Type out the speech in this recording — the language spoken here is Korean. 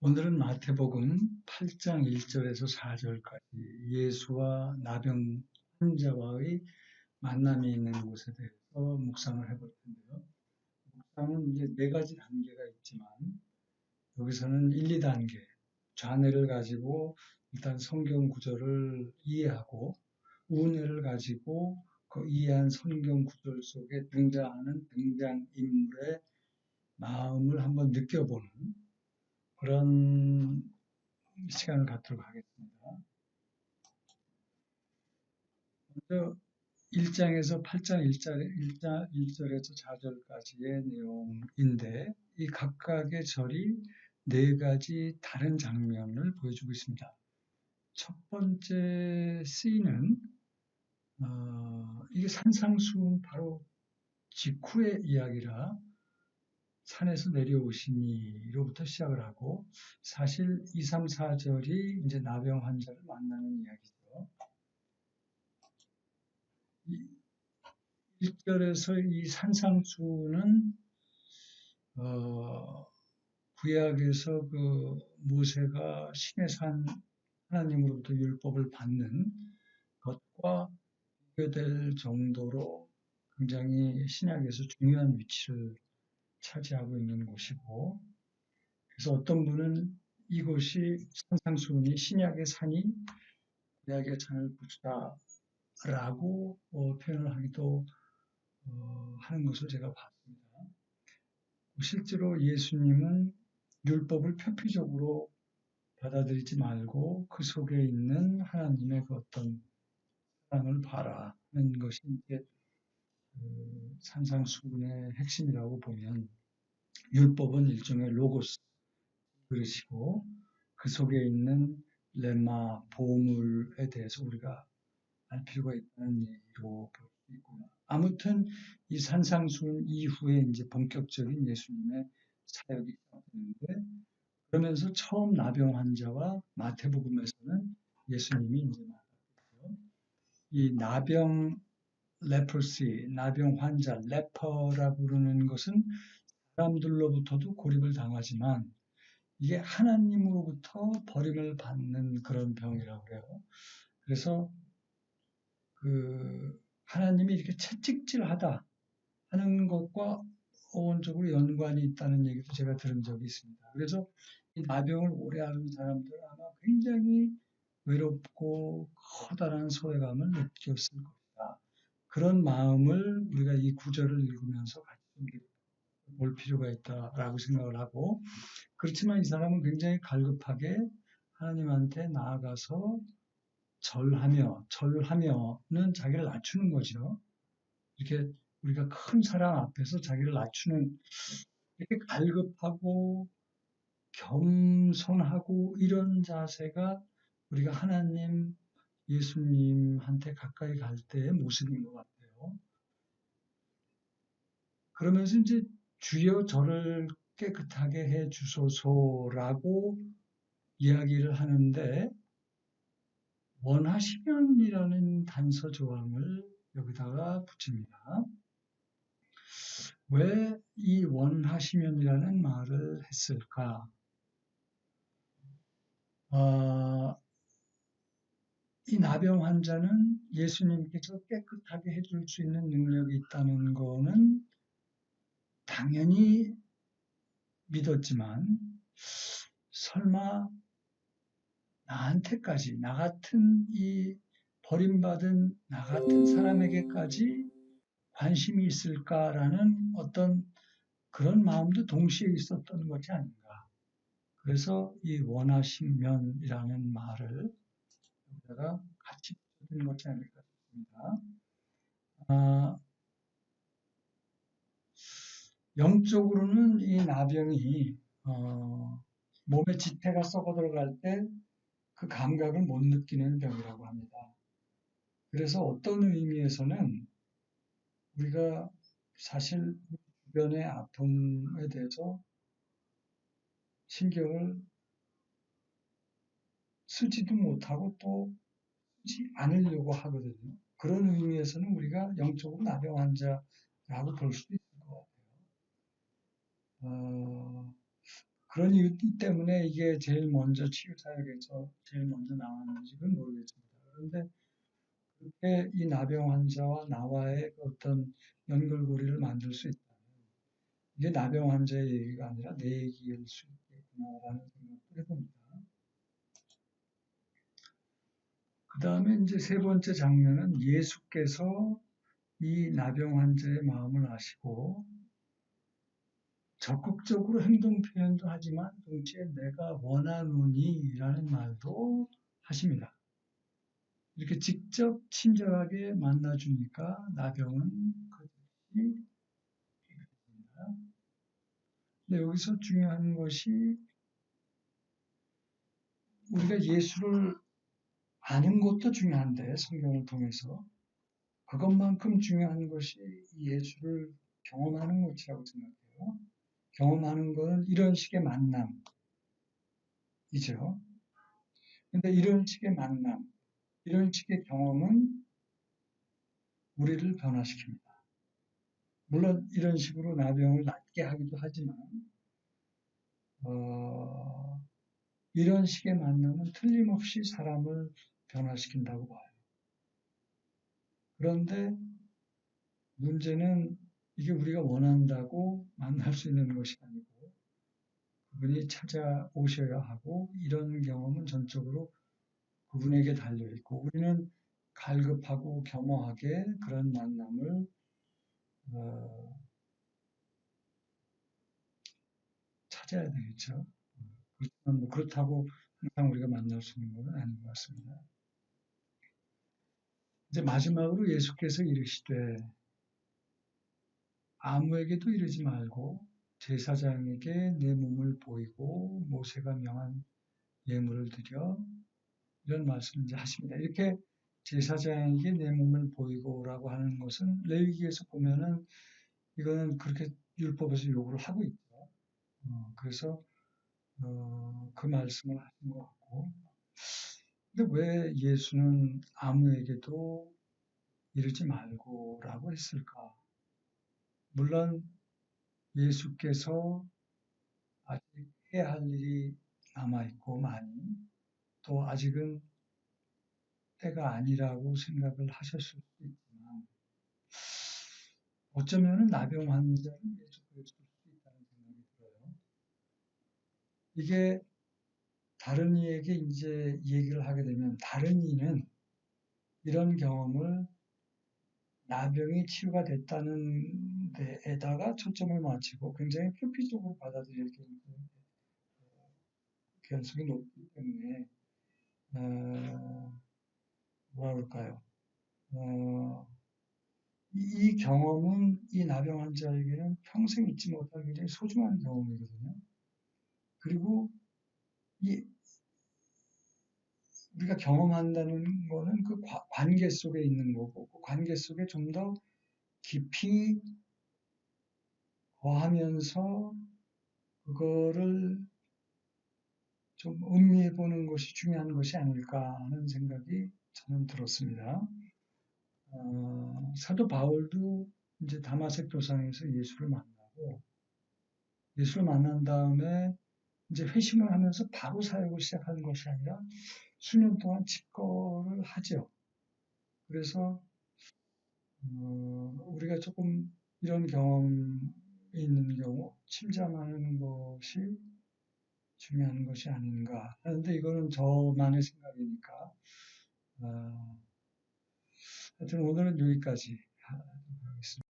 오늘은 마태복음 8장 1절에서 4절까지 예수와 나병 환자와의 만남이 있는 곳에 대해서 묵상을 해볼 텐데요. 묵상은 이제 네 가지 단계가 있지만 여기서는 1, 2단계, 좌뇌를 가지고 일단 성경 구절을 이해하고 우뇌를 가지고 그 이해한 성경 구절 속에 등장하는 등장인물의 마음을 한번 느껴보는 그런 시간을 갖도록 하겠습니다. 먼저 1장에서 8장 1절에서 4절까지의 내용인데 이 각각의 절이 네 가지 다른 장면을 보여주고 있습니다. 첫 번째 씬은 이게 산상수훈 바로 직후의 이야기라 산에서 내려오시니로부터 시작을 하고 사실 2, 3, 4절이 이제 나병 환자를 만나는 이야기죠. 1절에서 이 산상수훈은 구약에서 그 모세가 시내산 하나님으로부터 율법을 받는 것과 비교될 정도로 굉장히 신약에서 중요한 위치를 차지하고 있는 곳이고, 그래서 어떤 분은 이곳이 산상수훈이 신약의 산이 구약의 산을 보시다라고 표현을 하기도 하는 것을 제가 봤습니다. 실제로 예수님은 율법을 표피적으로 받아들이지 말고 그 속에 있는 하나님의 그 어떤 사랑을 바라는 것이 이제 산상수훈의 핵심이라고 보면 율법은 일종의 로고스 그릇이고 그 속에 있는 렘마 보물에 대해서 우리가 알 필요가 있다는 얘기로 볼 수 있고요. 아무튼 이 산상수훈 이후에 이제 본격적인 예수님의 사역이 시작되는데 그러면서 처음 나병 환자와 마태복음에서는 예수님이 이제 만났고요. 이 나병 레프시, 나병 환자, 레퍼라고 부르는 것은 사람들로부터도 고립을 당하지만 이게 하나님으로부터 버림을 받는 그런 병이라고 해요. 그래서 그 하나님이 이렇게 채찍질하다 하는 것과 어원적으로 연관이 있다는 얘기도 제가 들은 적이 있습니다. 그래서 이 나병을 오래 앓은 사람들은 아마 굉장히 외롭고 커다란 소외감을 느꼈을 것이다. 그런 마음을 우리가 이 구절을 읽으면서 같이 볼 필요가 있다라고 생각을 하고, 그렇지만 이 사람은 굉장히 갈급하게 하나님한테 나아가서 절하며는 자기를 낮추는 거죠. 이렇게 우리가 큰 사람 앞에서 자기를 낮추는 이렇게 갈급하고 겸손하고 이런 자세가 우리가 하나님, 예수님한테 가까이 갈 때의 모습인 것 같아요. 그러면서 이제 주여 저를 깨끗하게 해 주소서라고 이야기를 하는데 원하시면이라는 단서 조항을 여기다가 붙입니다. 왜 이 원하시면이라는 말을 했을까? 이 나병 환자는 예수님께서 깨끗하게 해줄 수 있는 능력이 있다는 거는 당연히 믿었지만 설마 나한테까지, 나 같은 이 버림받은 나 같은 사람에게까지 관심이 있을까라는 어떤 그런 마음도 동시에 있었던 것이 아닌가. 그래서 이 원하시면이라는 말을 여기다가 같이 붙여드린 것이 아닐까 싶습니다. 영적으로는 이 나병이 몸의 지태가 썩어 들어갈 때 그 감각을 못 느끼는 병이라고 합니다. 그래서 어떤 의미에서는 우리가 사실 주변의 아픔에 대해서 신경을 쓰지도 못하고 또 쓰지 않으려고 하거든요. 그런 의미에서는 우리가 영적으로 나병 환자라고 볼 수도 있을 것 같아요. 그런 이유 때문에 이게 제일 먼저 치유사역에서 제일 먼저 나왔는지는 모르겠습니다. 그런데 그렇게 이 나병 환자와 나와의 그 어떤 연결고리를 만들 수 있다면 이게 나병 환자의 얘기가 아니라 내 얘기일 수 있겠구나라는 생각을 해봅니다. 그 다음에 이제 세 번째 장면은 예수께서 이 나병 환자의 마음을 아시고 적극적으로 행동 표현도 하지만 동시에 내가 원하노니라는 말도 하십니다. 이렇게 직접 친절하게 만나주니까 나병은 그것이 해결됩니다. 근데 여기서 중요한 것이 우리가 예수를 아는 것도 중요한데 성경을 통해서 그것만큼 중요한 것이 예수를 경험하는 것이라고 생각해요. 경험하는 것은 이런 식의 만남이죠. 근데 이런 식의 만남, 이런 식의 경험은 우리를 변화시킵니다. 물론 이런 식으로 나병을 낫게 하기도 하지만 이런 식의 만남은 틀림없이 사람을 변화시킨다고 봐요. 그런데 문제는 이게 우리가 원한다고 만날 수 있는 것이 아니고 그분이 찾아오셔야 하고 이런 경험은 전적으로 그분에게 달려있고 우리는 갈급하고 겸허하게 그런 만남을 어, 찾아야 되겠죠. 그렇지만 뭐 그렇다고 항상 우리가 만날 수 있는 건 아닌 것 같습니다. 이제 마지막으로 예수께서 이르시되 아무에게도 이르지 말고 제사장에게 내 몸을 보이고 모세가 명한 예물을 드려 이런 말씀을 이제 하십니다. 이렇게 제사장에게 내 몸을 보이고라고 하는 것은 레위기에서 보면은 이거는 그렇게 율법에서 요구를 하고 있죠. 그래서 그 말씀을 하신 것 같고 근데 왜 예수는 아무에게도 이르지 말고라고 했을까? 물론 예수께서 아직 해야 할 일이 남아있고 많이 또 아직은 때가 아니라고 생각을 하셨을 수도 있지만 어쩌면 나병 환자를 예수께서 수도 있다는 생각이 들어요. 이게 다른 이에게 이제 얘기를 하게 되면 다른 이는 이런 경험을 나병이 치유가 됐다는 데에다가 초점을 맞추고 굉장히 표피적으로 받아들일 가능성이 높기 때문에 뭐라 그럴까요? 이 경험은 이 나병 환자에게는 평생 잊지 못할 굉장히 소중한 경험이거든요. 그리고 이 우리가 경험한다는 거는 그 관계 속에 있는 거고 그 관계 속에 좀 더 깊이 거하면서 그거를 좀 음미해 보는 것이 중요한 것이 아닐까 하는 생각이 저는 들었습니다. 사도 바울도 이제 다마색 도상에서 예수를 만나고 예수를 만난 다음에 이제 회심을 하면서 바로 사역을 시작하는 것이 아니라 수년 동안 집거를 하죠. 그래서 우리가 조금 이런 경험이 있는 경우 침잠하는 것이 중요한 것이 아닌가. 그런데 이거는 저만의 생각이니까. 하여튼 오늘은 여기까지 하겠습니다.